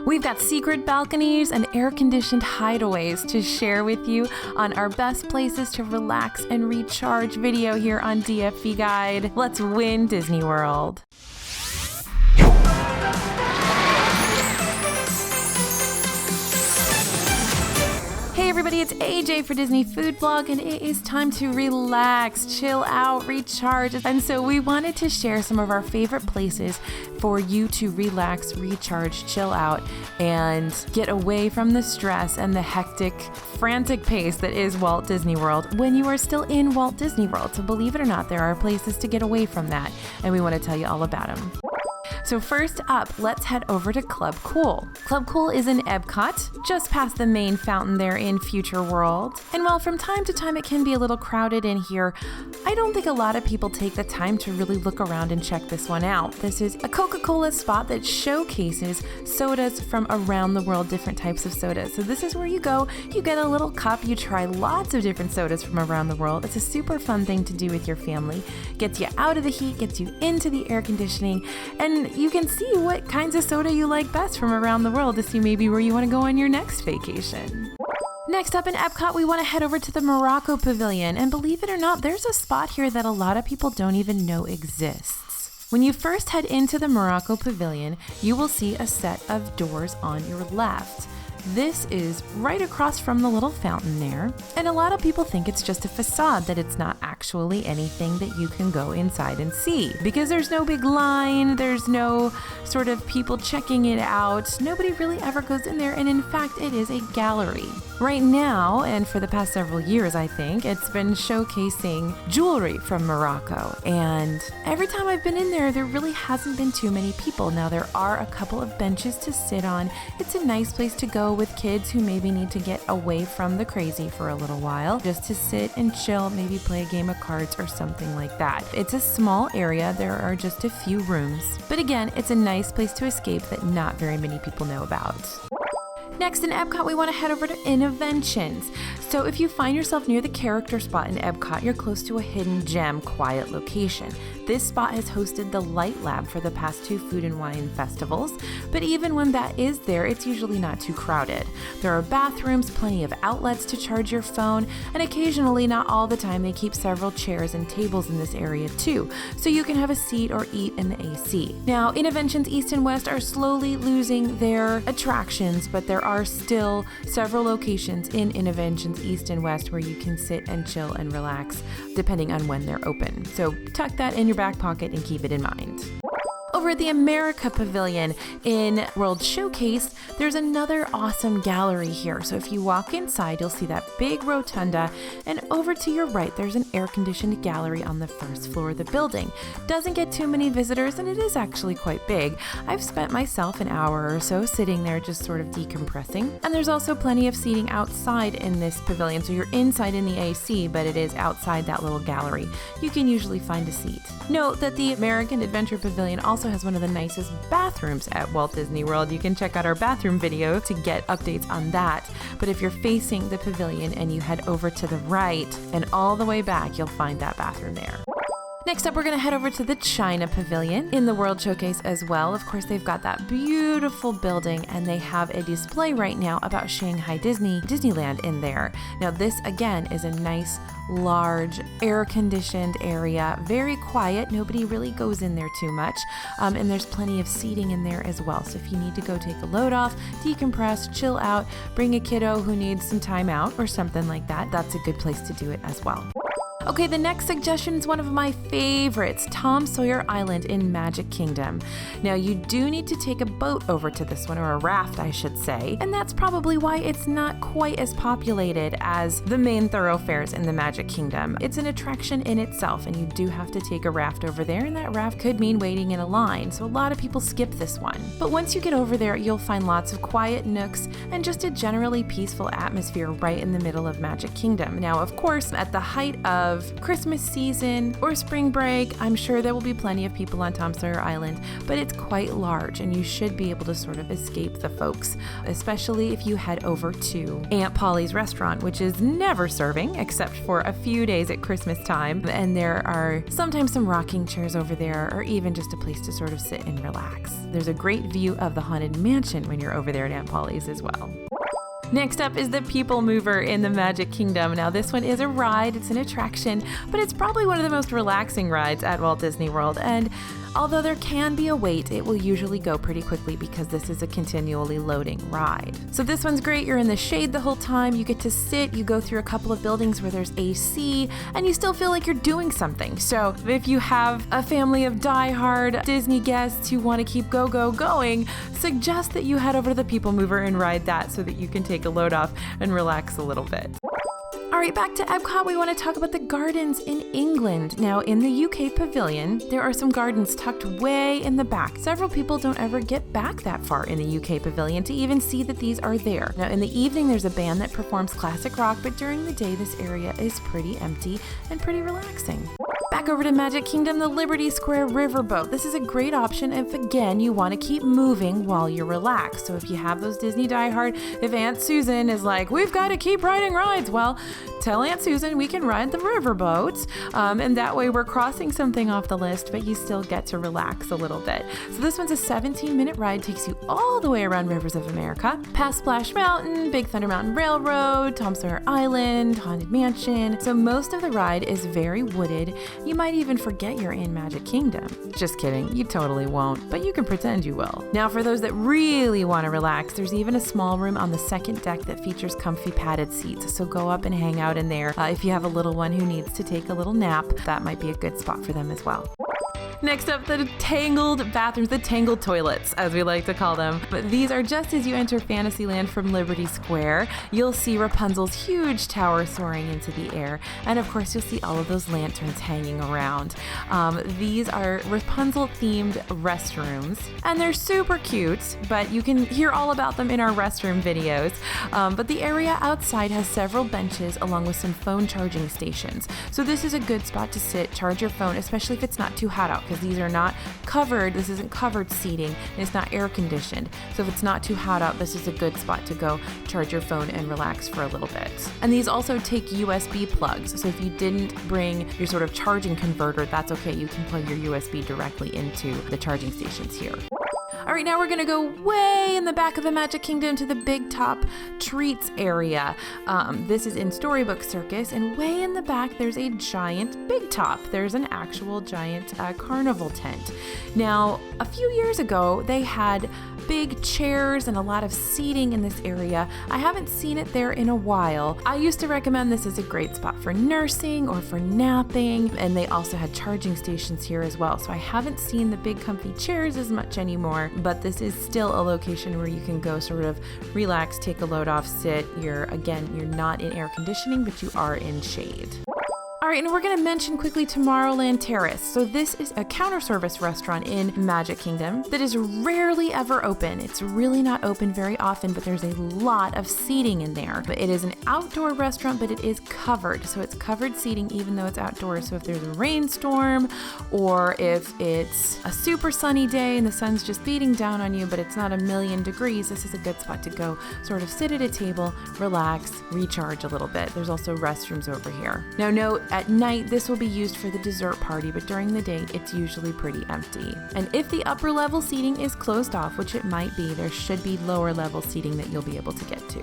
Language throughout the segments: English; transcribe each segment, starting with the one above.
We've got secret balconies and air-conditioned hideaways to share with you on our best places to relax and recharge video here on DFV Guide. Let's win Disney World. Hey everybody, it's AJ for Disney Food Blog, and it is time to relax, chill out, recharge. And so we wanted to share some of our favorite places for you to relax, recharge, chill out, and get away from the stress and the hectic, frantic pace that is Walt Disney World when you are still in Walt Disney World. So believe it or not, there are places to get away from that, and we want to tell you all about them. So first up, let's head over to Club Cool. Club Cool is in Epcot, just past the main fountain there in Future World. And while from time to time it can be a little crowded in here, I don't think a lot of people take the time to really look around and check this one out. This is a Coca-Cola spot that showcases sodas from around the world, different types of sodas. So this is where you go, you get a little cup, you try lots of different sodas from around the world. It's a super fun thing to do with your family. Gets you out of the heat, gets you into the air conditioning, and you can see what kinds of soda you like best from around the world to see maybe where you want to go on your next vacation. Next up in Epcot, we want to head over to the Morocco Pavilion, and believe it or not, there's a spot here that a lot of people don't even know exists. When you first head into the Morocco Pavilion, you will see a set of doors on your left. This is right across from the little fountain there, and a lot of people think it's just a facade, that it's not actually anything that you can go inside and see. Because there's no big line, there's no sort of people checking it out, nobody really ever goes in there, and in fact it is a gallery. Right now, and for the past several years I think, it's been showcasing jewelry from Morocco, and every time I've been in there, there really hasn't been too many people. Now there are a couple of benches to sit on. It's a nice place to go with kids who maybe need to get away from the crazy for a little while, just to sit and chill, maybe play a game of cards or something like that. It's a small area, there are just a few rooms, but again, it's a nice place to escape that not very many people know about. Next in Epcot, we want to head over to Innoventions. So if you find yourself near the character spot in Epcot, you're close to a hidden gem, quiet location. This spot has hosted the Light Lab for the past 2 food and wine festivals, but even when that is there, it's usually not too crowded. There are bathrooms, plenty of outlets to charge your phone, and occasionally, not all the time, they keep several chairs and tables in this area too, so you can have a seat or eat in the AC. Now, Innoventions East and West are slowly losing their attractions, but there are still several locations in Innoventions East and West where you can sit and chill and relax depending on when they're open. So tuck that in your back pocket and keep it in mind. Over at the America Pavilion in World Showcase, there's another awesome gallery here. So if you walk inside, you'll see that big rotunda, and over to your right, there's an air-conditioned gallery on the first floor of the building. Doesn't get too many visitors, and it is actually quite big. I've spent myself an hour or so sitting there just sort of decompressing. And there's also plenty of seating outside in this pavilion, so you're inside in the AC, but it is outside that little gallery. You can usually find a seat. Note that the American Adventure Pavilion also has one of the nicest bathrooms at Walt Disney World. You can check out our bathroom video to get updates on that. But if you're facing the pavilion and you head over to the right and all the way back, you'll find that bathroom there. Next up, we're going to head over to the China Pavilion in the World Showcase as well. Of course, they've got that beautiful building, and they have a display right now about Shanghai Disneyland in there. Now, this again is a nice, large, air-conditioned area, very quiet. Nobody really goes in there too much, and there's plenty of seating in there as well. So if you need to go take a load off, decompress, chill out, bring a kiddo who needs some time out or something like that, that's a good place to do it as well. Okay, the next suggestion is one of my favorites, Tom Sawyer Island in Magic Kingdom. Now, you do need to take a boat over to this one, or a raft, I should say, and that's probably why it's not quite as populated as the main thoroughfares in the Magic Kingdom. It's an attraction in itself, and you do have to take a raft over there, and that raft could mean waiting in a line, so a lot of people skip this one. But once you get over there, you'll find lots of quiet nooks and just a generally peaceful atmosphere right in the middle of Magic Kingdom. Now, of course, at the height of of Christmas season or spring break, I'm sure there will be plenty of people on Tom Sawyer Island, but it's quite large and you should be able to sort of escape the folks, especially if you head over to Aunt Polly's restaurant, which is never serving except for a few days at Christmas time. And there are sometimes some rocking chairs over there, or even just a place to sort of sit and relax. There's a great view of the Haunted Mansion when you're over there at Aunt Polly's as well. Next up is the Peoplemover in the Magic Kingdom. Now this one is a ride, it's an attraction, but it's probably one of the most relaxing rides at Walt Disney World. And although there can be a wait, it will usually go pretty quickly because this is a continually loading ride. So this one's great. You're in the shade the whole time. You get to sit, you go through a couple of buildings where there's AC, and you still feel like you're doing something. So if you have a family of diehard Disney guests who want to keep going, suggest that you head over to the Peoplemover and ride that so that you can take a load off and relax a little bit. All right, back to Epcot, we want to talk about the gardens in England. Now, in the UK Pavilion, there are some gardens tucked way in the back. Several people don't ever get back that far in the UK Pavilion to even see that these are there. Now, in the evening, there's a band that performs classic rock, but during the day, this area is pretty empty and pretty relaxing. Back over to Magic Kingdom, the Liberty Square Riverboat. This is a great option if, again, you want to keep moving while you're relaxed. So if you have those Disney diehard, if Aunt Susan is like, we've got to keep riding rides, well, tell Aunt Susan we can ride the riverboat. And that way we're crossing something off the list, but you still get to relax a little bit. So this one's a 17-minute ride, takes you all the way around Rivers of America, past Splash Mountain, Big Thunder Mountain Railroad, Tom Sawyer Island, Haunted Mansion. So most of the ride is very wooded. You might even forget you're in Magic Kingdom. Just kidding, you totally won't, but you can pretend you will. Now for those that really want to relax, there's even a small room on the second deck that features comfy padded seats. So go up and hang out in there. If you have a little one who needs to take a little nap, that might be a good spot for them as well. Next up, the Tangled bathrooms, the Tangled toilets, as we like to call them. But these are just as you enter Fantasyland from Liberty Square. You'll see Rapunzel's huge tower soaring into the air. And of course, you'll see all of those lanterns hanging around. These are Rapunzel-themed restrooms. And they're super cute, but you can hear all about them in our restroom videos. But the area outside has several benches along with some phone charging stations. So this is a good spot to sit, charge your phone, especially if it's not too hot out, because these are not covered. This isn't covered seating and it's not air conditioned. So if it's not too hot out, this is a good spot to go charge your phone and relax for a little bit. And these also take USB plugs. So if you didn't bring your sort of charging converter, that's okay. You can plug your USB directly into the charging stations here. All right, now we're gonna go way in the back of the Magic Kingdom to the Big Top Treats area. This is in Storybook Circus, and way in the back there's a giant Big Top. There's an actual giant carnival tent. Now, a few years ago, they had big chairs and a lot of seating in this area. I haven't seen it there in a while. I used to recommend this as a great spot for nursing or for napping, and they also had charging stations here as well. So I haven't seen the big comfy chairs as much anymore, but this is still a location where you can go sort of relax, take a load off, sit. You're not in air conditioning, but you are in shade. All right, and we're going to mention quickly Tomorrowland Terrace. So this is a counter service restaurant in Magic Kingdom that is rarely ever open. It's really not open very often, but there's a lot of seating in there. But it is an outdoor restaurant, but it is covered. So it's covered seating even though it's outdoors. So if there's a rainstorm or if it's a super sunny day and the sun's just beating down on you, but it's not 1,000,000 degrees, this is a good spot to go sort of sit at a table, relax, recharge a little bit. There's also restrooms over here. Now note, at night, this will be used for the dessert party, but during the day, it's usually pretty empty. And if the upper level seating is closed off, which it might be, there should be lower level seating that you'll be able to get to.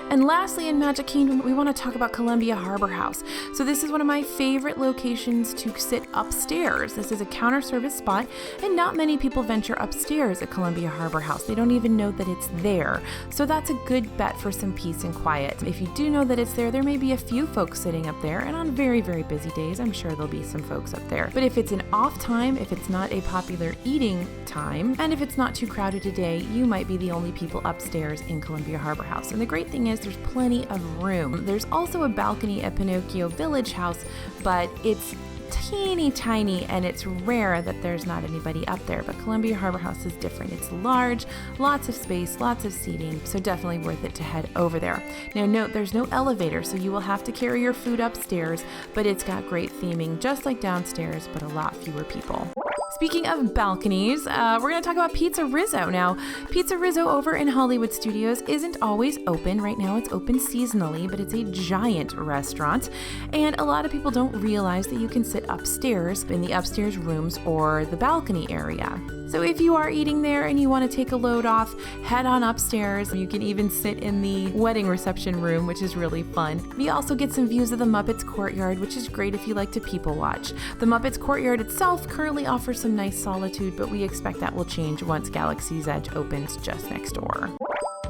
And lastly, in Magic Kingdom, we want to talk about Columbia Harbor House. So this is one of my favorite locations to sit upstairs. This is a counter service spot, and not many people venture upstairs at Columbia Harbor House. They don't even know that it's there. So that's a good bet for some peace and quiet. If you do know that it's there, there may be a few folks sitting up there, and on very, very busy days, I'm sure there'll be some folks up there. But if it's an off time, if it's not a popular eating time, and if it's not too crowded a day, you might be the only people upstairs in Columbia Harbor House. And the great thing is, there's plenty of room. There's also a balcony at Pinocchio Village House, but it's teeny tiny, and it's rare that there's not anybody up there, but Columbia Harbor House is different. It's large, lots of space, lots of seating, so definitely worth it to head over there. Now note, there's no elevator, so you will have to carry your food upstairs, but it's got great theming, just like downstairs, but a lot fewer people. Speaking of balconies, we're going to talk about Pizza Rizzo. Now, Pizza Rizzo over in Hollywood Studios isn't always open. Right now it's open seasonally, but it's a giant restaurant. And a lot of people don't realize that you can sit upstairs in the upstairs rooms or the balcony area. So if you are eating there and you want to take a load off, head on upstairs. You can even sit in the wedding reception room, which is really fun. You also get some views of the Muppets Courtyard, which is great if you like to people watch. The Muppets Courtyard itself currently offers some nice solitude, but we expect that will change once Galaxy's Edge opens just next door.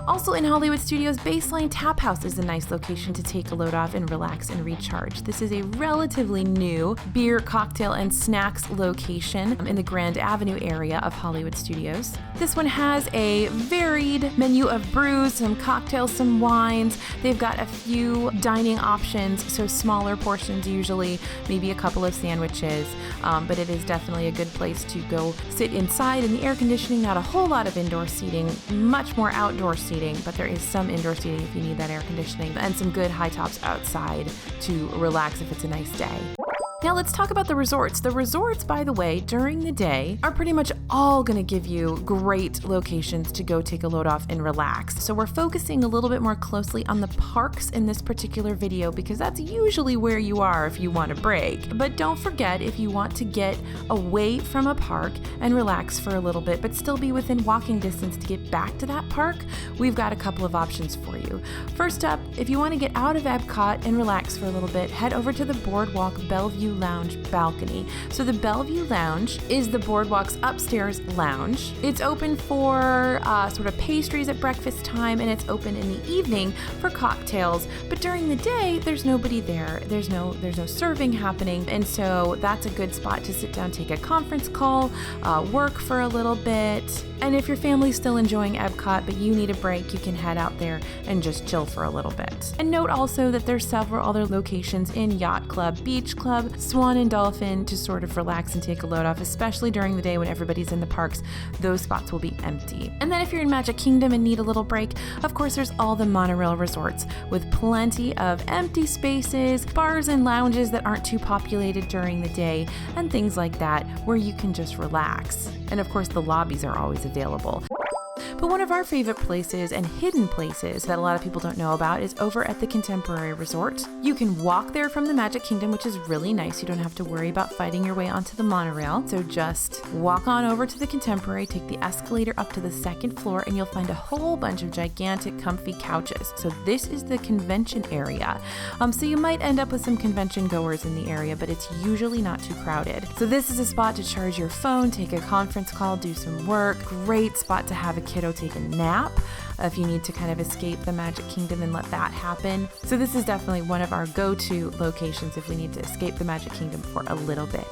Also in Hollywood Studios, Baseline Taphouse is a nice location to take a load off and relax and recharge. This is a relatively new beer, cocktail, and snacks location in the Grand Avenue area of Hollywood Studios. This one has a varied menu of brews, some cocktails, some wines. They've got a few dining options, so smaller portions usually, maybe a couple of sandwiches, but it is definitely a good place to go sit inside in the air conditioning. Not a whole lot of indoor seating, much more outdoor seating, but there is some indoor seating if you need that air conditioning, and some good high tops outside to relax if it's a nice day. Now let's talk about the resorts. The resorts, by the way, during the day are pretty much all going to give you great locations to go take a load off and relax. So we're focusing a little bit more closely on the parks in this particular video because that's usually where you are if you want a break. But don't forget, if you want to get away from a park and relax for a little bit, but still be within walking distance to get back to that park, we've got a couple of options for you. First up, if you want to get out of Epcot and relax for a little bit, head over to the Boardwalk Bellevue Lounge balcony. So the Bellevue Lounge is the Boardwalk's upstairs lounge. It's open for sort of pastries at breakfast time, and it's open in the evening for cocktails. But during the day, there's nobody there. There's no serving happening, and so that's a good spot to sit down, take a conference call, work for a little bit. And if your family's still enjoying Epcot but you need a break, you can head out there and just chill for a little bit. And note also that there's several other locations in Yacht Club, Beach Club, Swan and Dolphin to sort of relax and take a load off, especially during the day when everybody's in the parks. Those spots will be empty. And then if you're in Magic Kingdom and need a little break, of course there's all the monorail resorts with plenty of empty spaces, bars and lounges that aren't too populated during the day, and things like that where you can just relax. And of course the lobbies are always available. But one of our favorite places and hidden places that a lot of people don't know about is over at the Contemporary Resort. You can walk there from the Magic Kingdom, which is really nice. You don't have to worry about fighting your way onto the monorail. So just walk on over to the Contemporary, take the escalator up to the second floor, and you'll find a whole bunch of gigantic, comfy couches. So this is the convention area. So you might end up with some convention goers in the area, but it's usually not too crowded. So this is a spot to charge your phone, take a conference call, do some work. Great spot to have a kiddo take a nap if you need to kind of escape the Magic Kingdom and let that happen. So this is definitely one of our go-to locations if we need to escape the Magic Kingdom for a little bit.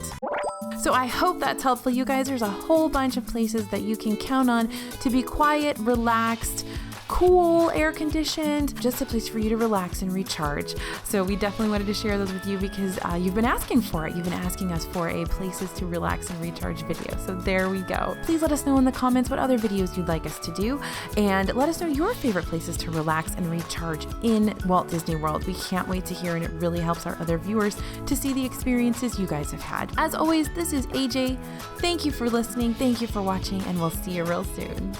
So I hope that's helpful, you guys. There's a whole bunch of places that you can count on to be quiet, relaxed, cool, air conditioned, just a place for you to relax and recharge. So we definitely wanted to share those with you because you've been asking for it. You've been asking us for a places to relax and recharge video. So there we go. Please let us know in the comments what other videos you'd like us to do, and let us know your favorite places to relax and recharge in Walt Disney World. We can't wait to hear, and it really helps our other viewers to see the experiences you guys have had. As always, this is AJ. Thank you for listening. Thank you for watching, and we'll see you real soon.